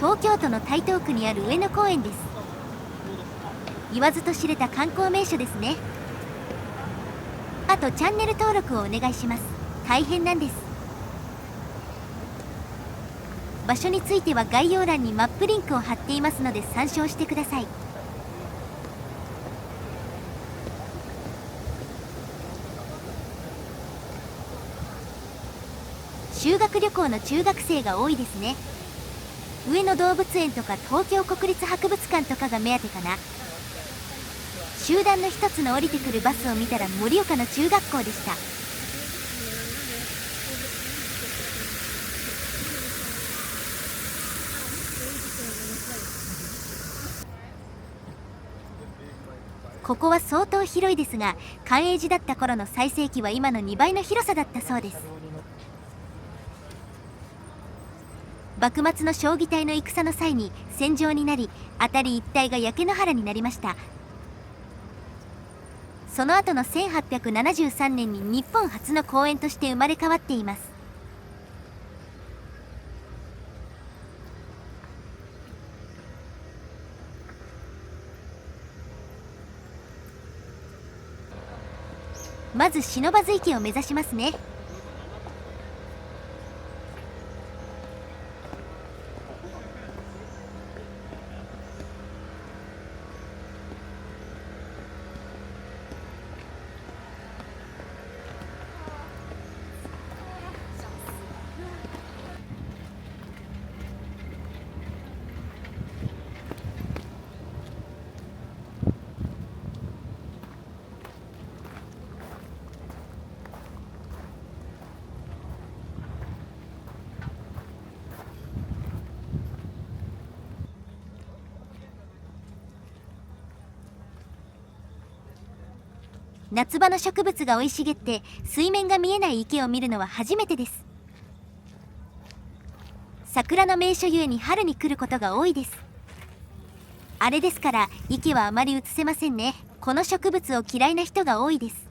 東京都の台東区にある上野公園です。言わずと知れた観光名所ですね。あとチャンネル登録をお願いします。大変なんです。場所については概要欄にマップリンクを貼っていますので参照してください。修学旅行の中学生が多いですね。上野動物園とか東京国立博物館とかが目当てかな。集団の一つの降りてくるバスを見たら盛岡の中学校でした。ここは相当広いですが、寛永寺だった頃の最盛期は今の2倍の広さだったそうです。幕末の将棋隊の戦の際に戦場になり、辺り一帯が焼け野原になりました。その後の1873年に日本初の公園として生まれ変わっています。まず不忍池を目指しますね。夏場の植物が生い茂って水面が見えない池を見るのは初めてです。桜の名所ゆえに春に来ることが多いです。あれですから池はあまり映せませんね。この植物を嫌いな人が多いです。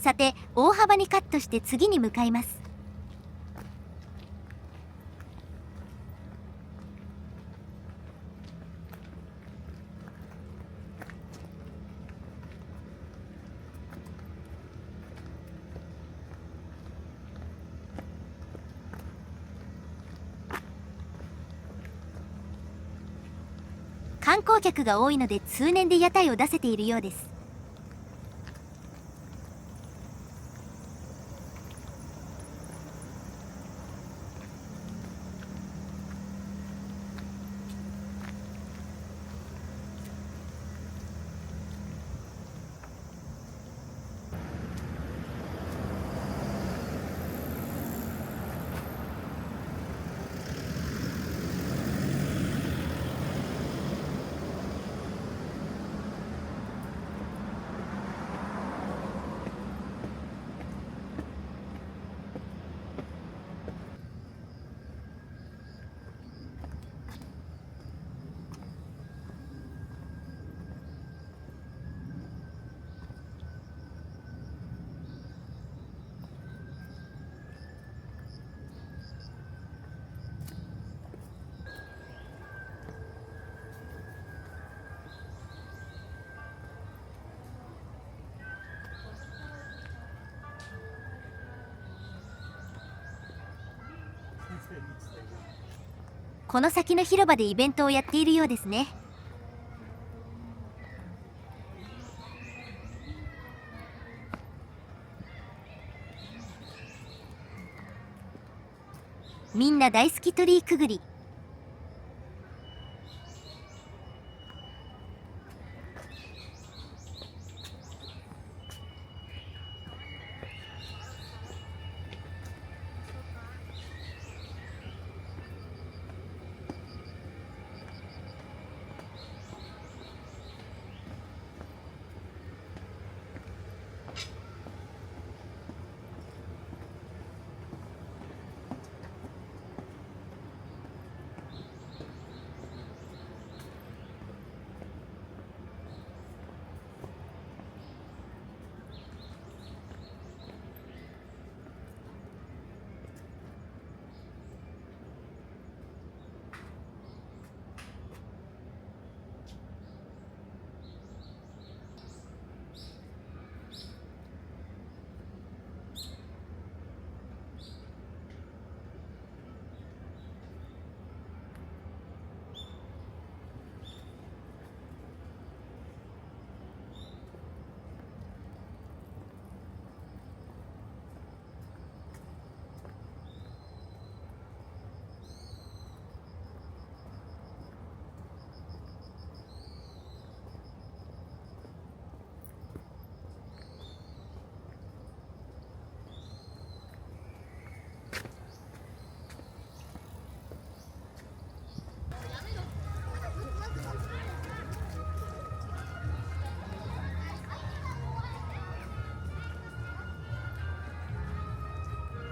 さて、大幅にカットして次に向かいます。観光客が多いので通年で屋台を出せているようです。この先の広場でイベントをやっているようですね。みんな大好き鳥居くぐり。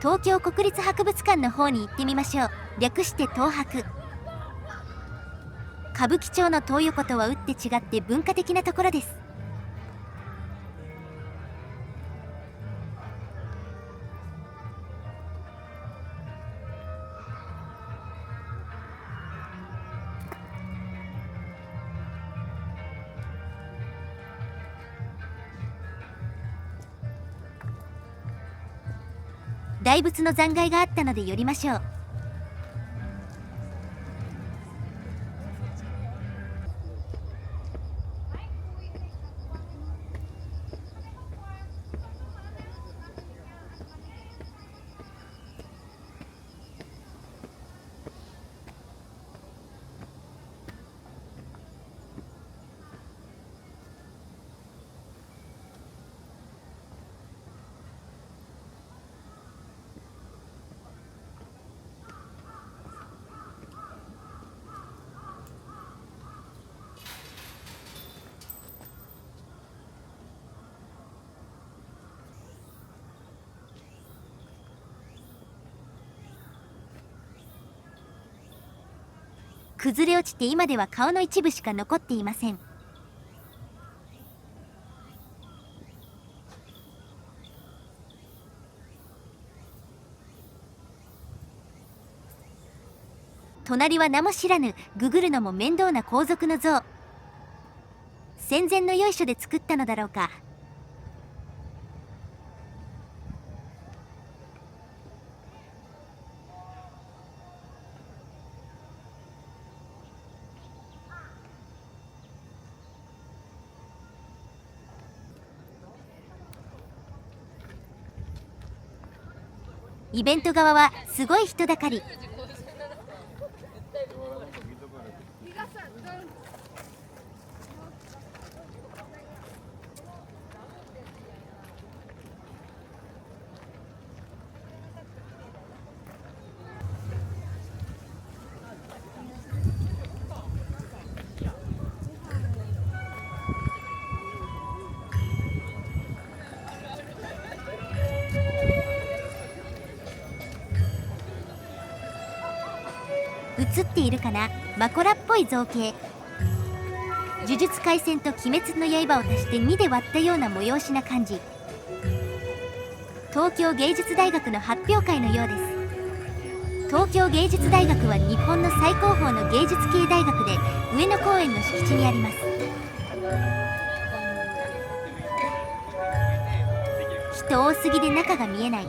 東京国立博物館の方に行ってみましょう。略して東博。歌舞伎町の東横とは打って違って文化的なところです。大仏の残骸があったので寄りましょう。崩れ落ちて今では顔の一部しか残っていません。隣は名も知らぬ、ググるのも面倒な皇族の像。戦前のよいしょで作ったのだろうか。イベント側はすごい人だかり。映っているかな、マコラっぽい造形。呪術廻戦と鬼滅の刃を足して2で割ったような催しな感じ。東京芸術大学の発表会のようです。東京芸術大学は日本の最高峰の芸術系大学で、上野公園の敷地にあります。人多すぎで中が見えない。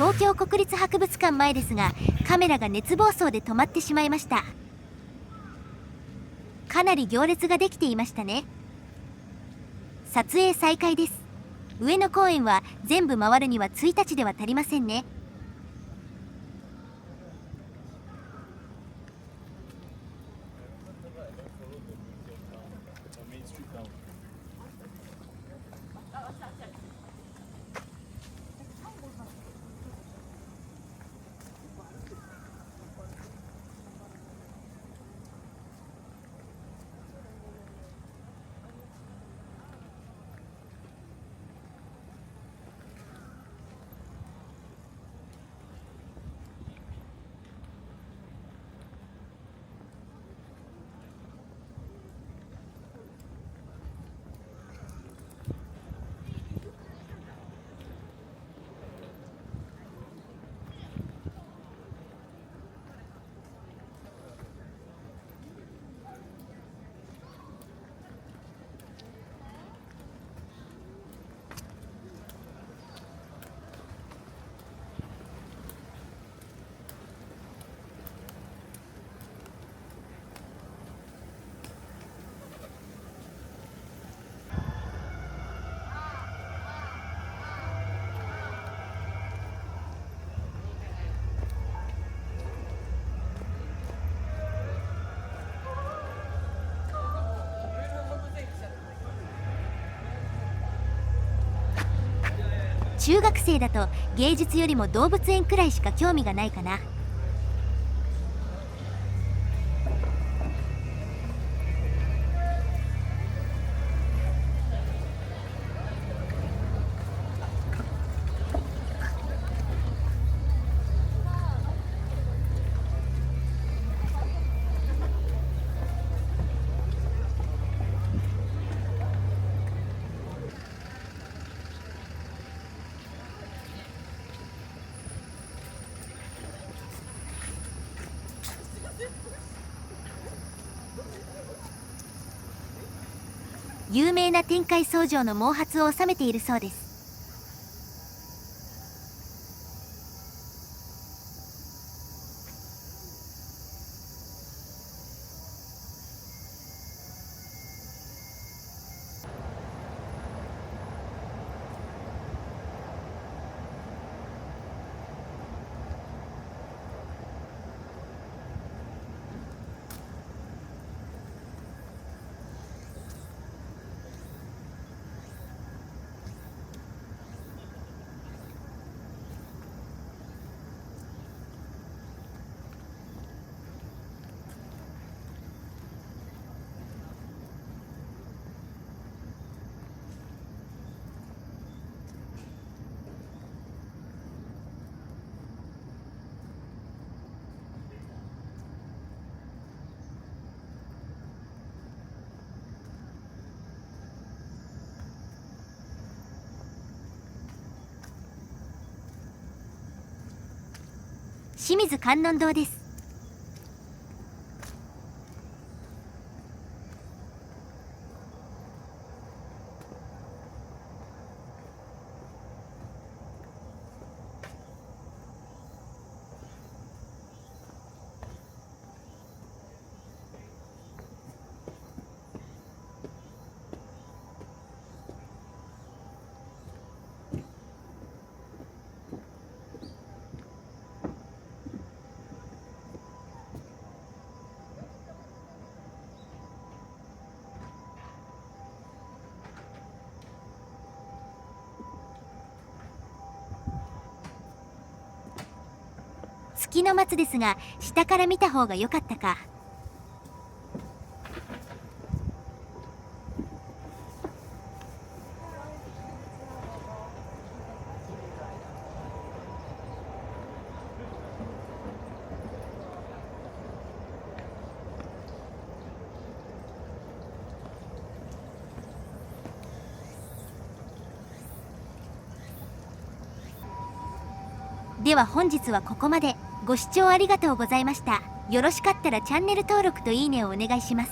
東京国立博物館前ですが、カメラが熱暴走で止まってしまいました。かなり行列ができていましたね。撮影再開です。上野公園は全部回るには1日では足りませんね。中学生だと芸術よりも動物園くらいしか興味がないかな。有名な天界僧正の毛髪を収めているそうです。清水観音堂です。月の松ですが、下から見た方が良かったか。では本日はここまで。ご視聴ありがとうございました。よろしかったらチャンネル登録といいねをお願いします。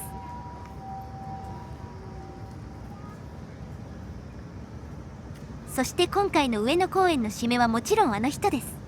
そして今回の上野公園の締めはもちろんあの人です。